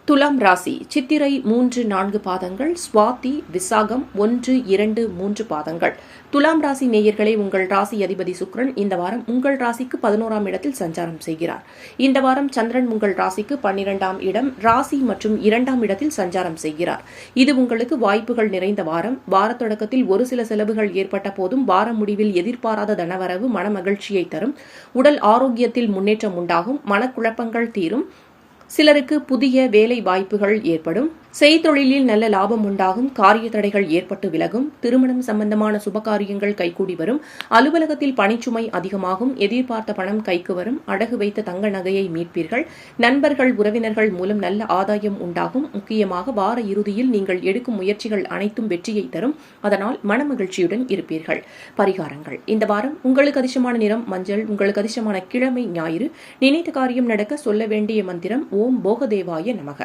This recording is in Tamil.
துலாம் ராசி சித்திரை 3-4 பாதங்கள், சுவாதி விசாகம் 1-2-3 பாதங்கள். துலாம் ராசி நேயர்களே, உங்கள் ராசி அதிபதி சுக்கிரன் இந்த வாரம் உங்கள் ராசிக்கு 11ஆம் இடத்தில் சஞ்சாரம் செய்கிறார். இந்த வாரம் சந்திரன் உங்கள் ராசிக்கு 12ஆம் இடம், ராசி மற்றும் 2ஆம் இடத்தில் சஞ்சாரம் செய்கிறார். இது உங்களுக்கு வாய்ப்புகள் நிறைந்த வாரம். வார தொடக்கத்தில் ஒரு சில செலவுகள் ஏற்பட்ட போதும் வார முடிவில் எதிர்பாராத தனவரவு மன மகிழ்ச்சியை தரும். உடல் ஆரோக்கியத்தில் முன்னேற்றம் உண்டாகும். மனக்குழப்பங்கள் தீரும். சிலருக்கு புதிய வேலை வாய்ப்புகள் ஏற்படும். செய்தொழிலில் நல்ல லாபம் உண்டாகும். காரிய தடைகள் ஏற்பட்டு விலகும். திருமணம் சம்பந்தமான சுபகாரியங்கள் கைகூடி வரும். அலுவலகத்தில் பணிச்சுமை அதிகமாகும். எதிர்பார்த்த பணம் கைக்கு வரும். அடகு வைத்த தங்க நகையை மீட்பீர்கள். நண்பர்கள் உறவினர்கள் மூலம் நல்ல ஆதாயம் உண்டாகும். முக்கியமாக வார இறுதியில் நீங்கள் எடுக்கும் முயற்சிகள் அனைத்தும் வெற்றியை தரும். அதனால் மனமகிழ்ச்சியுடன் இருப்பீர்கள். பரிகாரங்கள்: இந்த வாரம் உங்களுக்கு அதிர்ஷ்டமான நிறம் மஞ்சள். உங்களுக்கு அதிர்ஷ்டமான கிழமை ஞாயிறு. நினைத்த காரியம் நடக்க சொல்ல வேண்டிய மந்திரம் ஓம் போகதேவாய நமக.